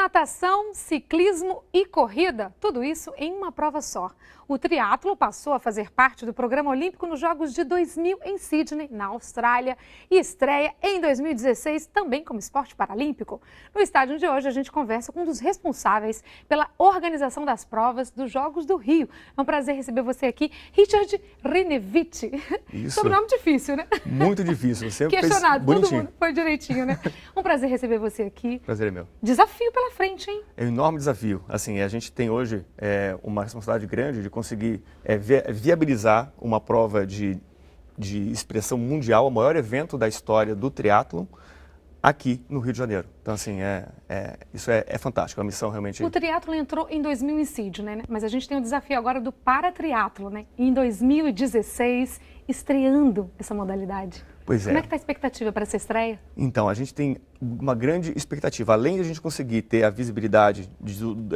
Natação, ciclismo e corrida, tudo isso em uma prova só. O triatlo passou a fazer parte do programa olímpico nos Jogos de 2000 em Sydney, na Austrália, e estreia em 2016 também como esporte paralímpico. No estádio de hoje a gente conversa com um dos responsáveis pela organização das provas dos Jogos do Rio. É um prazer receber você aqui, Richard Hrnević. Isso. Sobrenome difícil, né? Muito difícil. Você questionado, fez todo mundo foi direitinho, né? Um prazer receber você aqui. Prazer é meu. Desafio pela frente, hein? É um enorme desafio. Assim, a gente tem hoje uma responsabilidade grande de conseguir viabilizar uma prova de expressão mundial, o maior evento da história do triatlon, aqui no Rio de Janeiro. Então, assim, isso é fantástico, a missão realmente... O triatlo entrou em 2000 em Sydney, né? Mas a gente tem o desafio agora do paratriatlo, né? Em 2016, estreando essa modalidade. Pois é. Como é que está a expectativa para essa estreia? Então, a gente tem uma grande expectativa. Além de a gente conseguir ter a visibilidade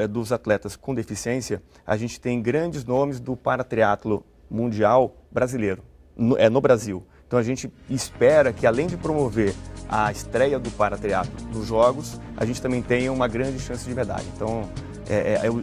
dos atletas com deficiência, a gente tem grandes nomes do paratriatlo mundial brasileiro, no Brasil. Então, a gente espera que, além de promover a estreia do paratriatlo nos Jogos, a gente também tenha uma grande chance de medalha. Então,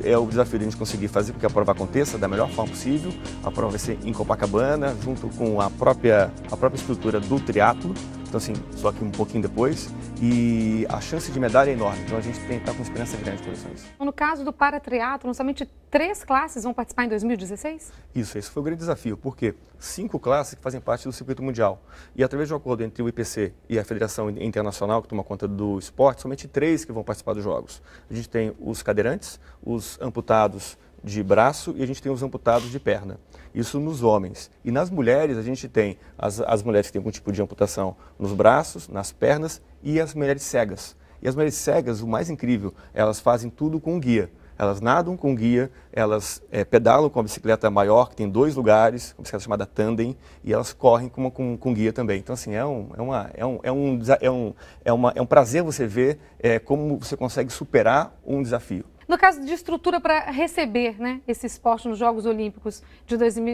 é o desafio de a gente conseguir fazer com que a prova aconteça da melhor forma possível. A prova vai ser em Copacabana, junto com a própria estrutura do triatlo. Então, assim, só que um pouquinho depois. E a chance de medalha é enorme. Então, a gente tem que estar com esperança grande por isso. No caso do paratriatlo, somente 3 classes vão participar em 2016? Isso, esse foi o grande desafio, porque 5 classes que fazem parte do circuito mundial. E através de um acordo entre o IPC e a Federação Internacional, que toma conta do esporte, somente 3 que vão participar dos Jogos. A gente tem os cadeirantes, os amputados de braço e a gente tem os amputados de perna. Isso nos homens. E nas mulheres, a gente tem as mulheres que têm algum tipo de amputação nos braços, nas pernas e as mulheres cegas. E as mulheres cegas, o mais incrível, elas fazem tudo com guia. Elas nadam com guia, elas pedalam com a bicicleta maior, que tem 2 lugares, uma bicicleta chamada tandem, e elas correm com guia também. Então, assim, é um prazer você ver como você consegue superar um desafio. No caso de estrutura para receber, né, esse esporte nos Jogos Olímpicos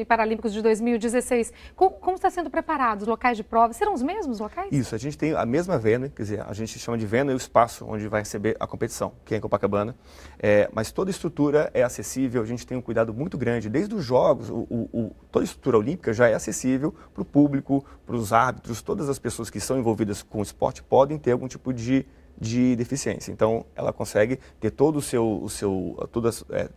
Paralímpicos de 2016, como está sendo preparado os locais de prova? Serão os mesmos locais? Isso, a gente tem a mesma Venue, quer dizer, a gente chama de Venue o espaço onde vai receber a competição, que é em Copacabana, mas toda a estrutura é acessível, a gente tem um cuidado muito grande, desde os Jogos, toda a estrutura olímpica já é acessível para o público, para os árbitros, todas as pessoas que são envolvidas com o esporte podem ter algum tipo de deficiência. Então, ela consegue ter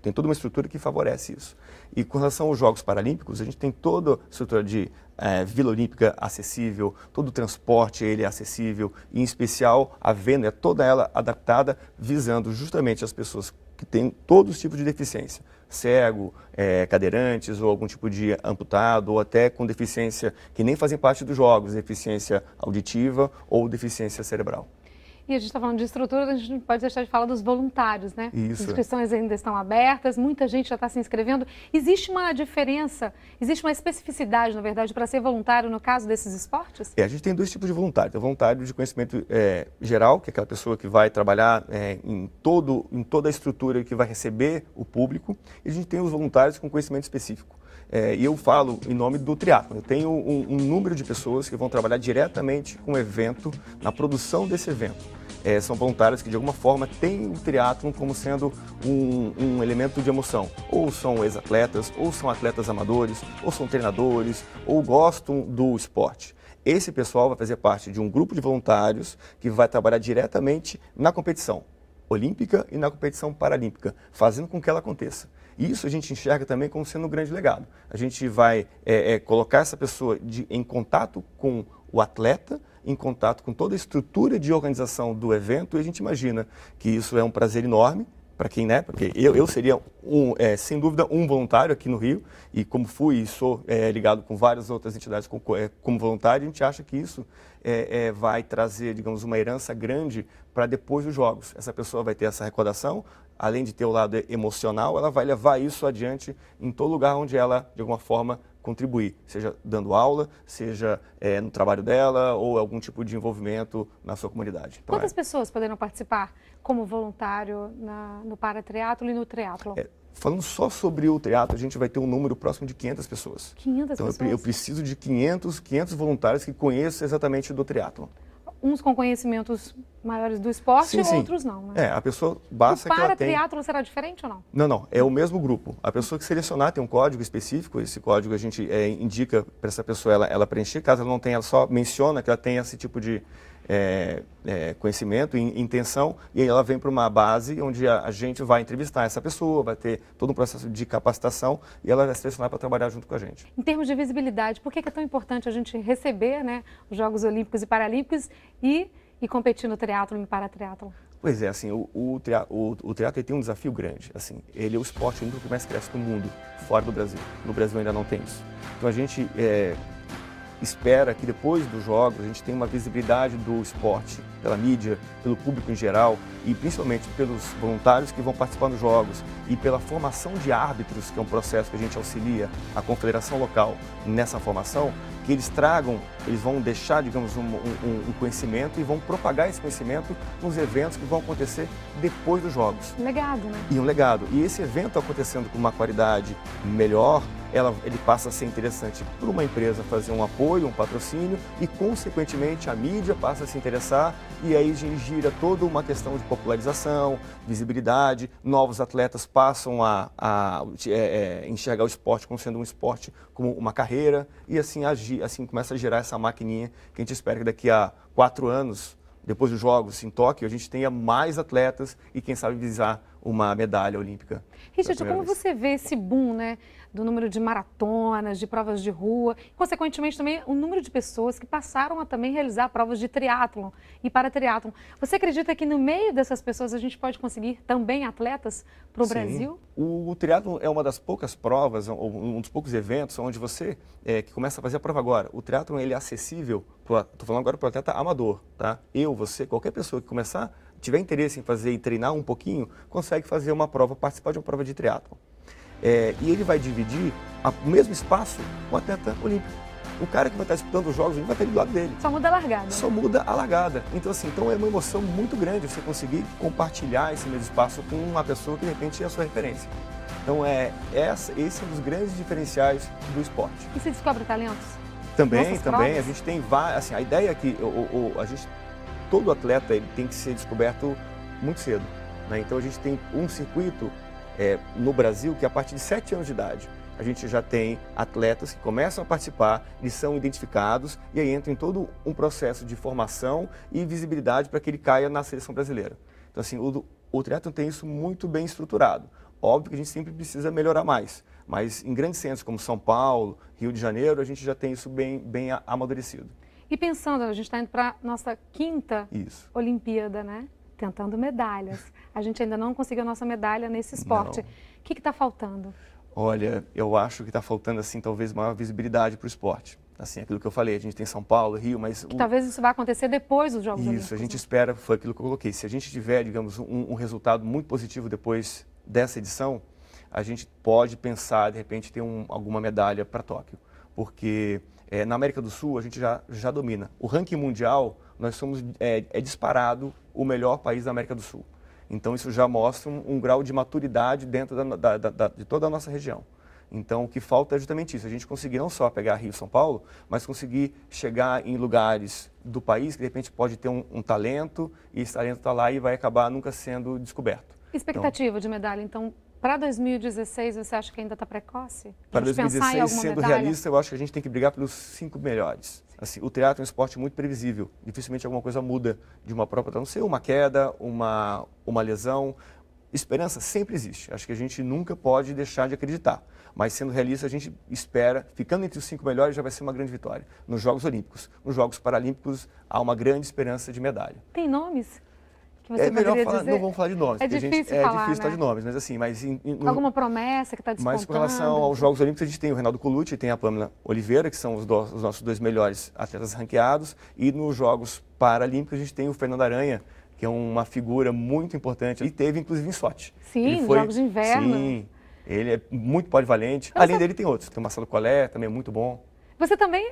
tem toda uma estrutura que favorece isso. E com relação aos Jogos Paralímpicos, a gente tem toda a estrutura de Vila Olímpica acessível, todo o transporte ele é acessível, e em especial a Venue é toda ela adaptada, visando justamente as pessoas que têm todos os tipos de deficiência. Cego, cadeirantes ou algum tipo de amputado, ou até com deficiência que nem fazem parte dos Jogos, deficiência auditiva ou deficiência cerebral. E a gente está falando de estrutura, a gente não pode deixar de falar dos voluntários, né? Isso. As inscrições ainda estão abertas, muita gente já está se inscrevendo. Existe uma diferença, existe uma especificidade, na verdade, para ser voluntário no caso desses esportes? A gente tem 2 tipos de voluntário. Tem o voluntário de conhecimento geral, que é aquela pessoa que vai trabalhar em toda a estrutura que vai receber o público. E a gente tem os voluntários com conhecimento específico. E eu falo em nome do triatlo. Eu tenho um número de pessoas que vão trabalhar diretamente com o evento, na produção desse evento. São voluntários que de alguma forma têm o triatlon como sendo um elemento de emoção. Ou são ex-atletas, ou são atletas amadores, ou são treinadores, ou gostam do esporte. Esse pessoal vai fazer parte de um grupo de voluntários que vai trabalhar diretamente na competição olímpica e na competição paralímpica, fazendo com que ela aconteça. Isso a gente enxerga também como sendo um grande legado. A gente vai colocar essa pessoa em contato com o atleta, em contato com toda a estrutura de organização do evento, e a gente imagina que isso é um prazer enorme para quem, né? Porque eu seria, sem dúvida, um voluntário aqui no Rio, e como fui e sou ligado com várias outras entidades como voluntário, a gente acha que isso vai trazer, digamos, uma herança grande para depois dos Jogos. Essa pessoa vai ter essa recordação, além de ter o lado emocional, ela vai levar isso adiante em todo lugar onde ela, de alguma forma, contribuir, seja dando aula, seja no trabalho dela ou algum tipo de envolvimento na sua comunidade. Então, quantas pessoas poderão participar como voluntário no paratriatlo e no triatlo? Falando só sobre o triatlo, a gente vai ter um número próximo de 500 pessoas. 500 então, pessoas? Eu preciso de 500 voluntários que conheçam exatamente do triatlo. uns com conhecimentos maiores do esporte e outros não, né? A pessoa basta que ela tenha... Para-triatlo será diferente ou não? Não, é o mesmo grupo. A pessoa que selecionar tem um código específico, esse código a gente indica para essa pessoa ela preencher, caso ela não tenha, ela só menciona que ela tem esse tipo de conhecimento e intenção, e aí ela vem para uma base onde a gente vai entrevistar essa pessoa, vai ter todo um processo de capacitação e ela vai selecionar para trabalhar junto com a gente. Em termos de visibilidade, por que é tão importante a gente receber, né, os Jogos Olímpicos e Paralímpicos e competir no triatlo e para-triatlo? Pois é, assim, o triatlo tem um desafio grande. Assim, ele é o esporte único que mais cresce no mundo, fora do Brasil. No Brasil ainda não tem isso. Então a gente espera que depois dos Jogos a gente tenha uma visibilidade do esporte pela mídia, pelo público em geral e principalmente pelos voluntários que vão participar dos Jogos e pela formação de árbitros, que é um processo que a gente auxilia a confederação local nessa formação, que eles vão deixar, digamos, um conhecimento e vão propagar esse conhecimento nos eventos que vão acontecer depois dos Jogos. Um legado, né? E um legado. E esse evento acontecendo com uma qualidade melhor, ele passa a ser interessante para uma empresa fazer um apoio, um patrocínio e, consequentemente, a mídia passa a se interessar e aí gira toda uma questão de popularização, visibilidade, novos atletas passam a enxergar o esporte como sendo um esporte, como uma carreira e assim começa a girar essa maquininha que a gente espera que daqui a 4 anos, depois dos Jogos em Tóquio, a gente tenha mais atletas e quem sabe visar uma medalha olímpica. Richard, como você vê esse boom, né, do número de maratonas, de provas de rua, e, consequentemente também o número de pessoas que passaram a também realizar provas de triatlon e para-triatlon. Você acredita que no meio dessas pessoas a gente pode conseguir também atletas para o Brasil? O triatlon é uma das poucas provas, um dos poucos eventos onde você que começa a fazer a prova agora. O triatlon ele é acessível, estou falando agora para o atleta amador, tá? Você, qualquer pessoa que tiver interesse em fazer e treinar um pouquinho, consegue fazer uma prova, participar de uma prova de triatlon. E ele vai dividir o mesmo espaço com o atleta olímpico. O cara que vai estar disputando os Jogos, ele vai estar ali do lado dele. Só muda a largada. Só muda a largada. Então, assim, é uma emoção muito grande você conseguir compartilhar esse mesmo espaço com uma pessoa que, de repente, é a sua referência. Então, esse é um dos grandes diferenciais do esporte. E se descobre talentos? Também. A gente tem várias... a ideia é que todo atleta ele tem que ser descoberto muito cedo, né? Então, a gente tem um circuito no Brasil que, a partir de 7 anos de idade, a gente já tem atletas que começam a participar, eles são identificados e aí entra em todo um processo de formação e visibilidade para que ele caia na seleção brasileira. Então, assim, o triatlon tem isso muito bem estruturado. Óbvio que a gente sempre precisa melhorar mais, mas em grandes centros como São Paulo, Rio de Janeiro, a gente já tem isso bem amadurecido. E pensando, a gente está indo para a nossa 5ª Olimpíada, né? Tentando medalhas. A gente ainda não conseguiu a nossa medalha nesse esporte. O que está faltando? Olha, eu acho que está faltando, assim, talvez maior visibilidade para o esporte. Assim, aquilo que eu falei, a gente tem São Paulo, Rio, mas... Talvez isso vá acontecer depois dos Jogos Olímpicos. Isso, a gente espera, foi aquilo que eu coloquei. Se a gente tiver, digamos, um resultado muito positivo depois dessa edição, a gente pode pensar, de repente, ter alguma medalha para Tóquio. Porque na América do Sul a gente já domina. O ranking mundial, nós somos disparado o melhor país da América do Sul. Então isso já mostra um grau de maturidade dentro de toda a nossa região. Então o que falta é justamente isso, a gente conseguir não só pegar Rio e São Paulo, mas conseguir chegar em lugares do país que de repente pode ter um talento e esse talento está lá e vai acabar nunca sendo descoberto. Expectativa de medalha, então, para 2016 você acha que ainda está precoce? Para 2016, sendo realista, eu acho que a gente tem que brigar pelos 5 melhores. Assim, o triatlo é um esporte muito previsível, dificilmente alguma coisa muda de uma prova para não ser uma queda, uma lesão. Esperança sempre existe, acho que a gente nunca pode deixar de acreditar. Mas sendo realista, a gente espera, ficando entre os 5 melhores, já vai ser uma grande vitória. Nos Jogos Olímpicos, nos Jogos Paralímpicos, há uma grande esperança de medalha. Tem nomes? É melhor falar, não vamos falar de nomes, porque difícil falar de nomes, mas assim, alguma promessa que está descontando? Mas com relação aos Jogos Olímpicos, a gente tem o Reinaldo Colucci e tem a Pamela Oliveira, que são os nossos 2 melhores atletas ranqueados, e nos Jogos Paralímpicos a gente tem o Fernando Aranha, que é uma figura muito importante. Ele teve, inclusive, em Sochi. Sim, Jogos de Inverno. Sim, ele é muito polivalente. Além dele tem outros, tem o Marcelo Collet, também é muito bom. Você também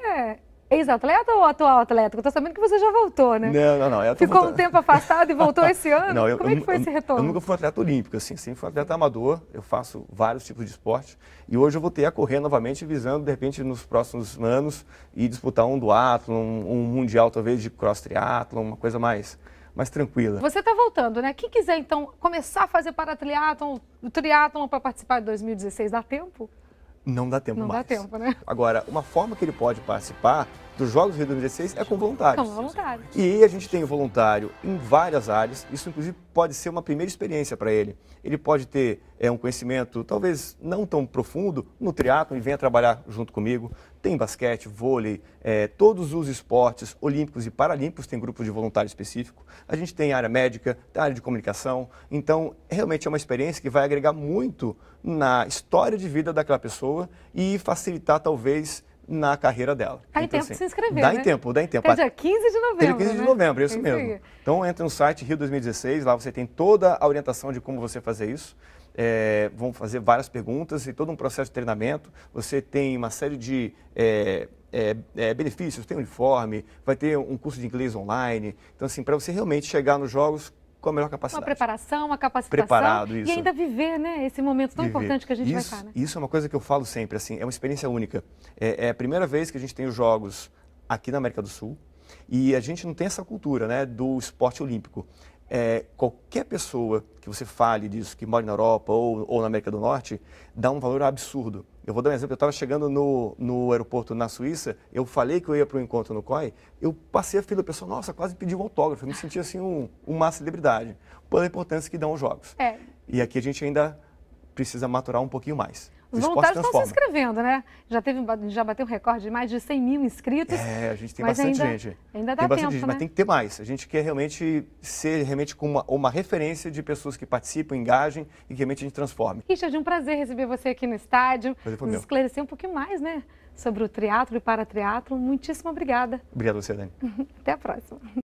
Ex-atleta ou atual atleta? Eu tô sabendo que você já voltou, né? Não. Ficou um tempo afastado e voltou esse ano? Não, Como é que foi esse retorno? Eu nunca fui um atleta olímpico, assim, sempre fui um atleta amador, eu faço vários tipos de esporte e hoje eu voltei a correr novamente visando, de repente, nos próximos anos, ir disputar um duatlon, um mundial talvez de cross triatlon, uma coisa mais tranquila. Você está voltando, né? Quem quiser, então, começar a fazer paratriatlon, o triatlon para participar de 2016, dá tempo? Não dá tempo mais. Não dá tempo, né? Agora, uma forma que ele pode participar dos Jogos Rio 2016 é com voluntários. Com voluntários. E a gente tem voluntário em várias áreas. Isso, inclusive, pode ser uma primeira experiência para ele. Ele pode ter um conhecimento, talvez não tão profundo, no triatlon e venha trabalhar junto comigo. Tem basquete, vôlei, todos os esportes olímpicos e paralímpicos tem grupos de voluntário específico. A gente tem área médica, tem área de comunicação. Então, realmente é uma experiência que vai agregar muito na história de vida daquela pessoa e facilitar, talvez, na carreira dela. Dá em então, tempo de se inscrever, dá né? em tempo. Até dia 15 de novembro, Dia 15 de novembro, isso É mesmo. Então, entra no site Rio 2016, lá você tem toda a orientação de como você fazer isso. Vão fazer várias perguntas e todo um processo de treinamento. Você tem uma série de benefícios, tem uniforme, vai ter um curso de inglês online. Então, assim, para você realmente chegar nos Jogos com a melhor capacidade. Uma preparação, uma capacitação. Preparado, isso. E ainda viver, né, esse momento tão importante que a gente vai estar, né? Isso é uma coisa que eu falo sempre, assim, é uma experiência única. É a primeira vez que a gente tem os Jogos aqui na América do Sul e a gente não tem essa cultura, né, do esporte olímpico. Qualquer pessoa que você fale disso, que mora na Europa ou na América do Norte, dá um valor absurdo. Eu vou dar um exemplo, eu estava chegando no aeroporto na Suíça, eu falei que eu ia para o encontro no COI, eu passei a fila, o pessoal, nossa, quase pediu um autógrafo, eu me senti assim uma celebridade, pela importância que dão os Jogos. E aqui a gente ainda precisa maturar um pouquinho mais. Os voluntários estão se inscrevendo, né? Já bateu um recorde de mais de 100 mil inscritos. A gente tem bastante gente. Ainda dá tempo, gente, né? Mas tem que ter mais. A gente quer realmente ser com uma referência de pessoas que participam, engajem e que realmente a gente transforme. Richard, um prazer receber você aqui no estádio. Nos esclarecer um pouquinho mais, né? Sobre o triatlo e paratriatlo. Muitíssimo obrigada. Obrigado a você, Dani. Até a próxima.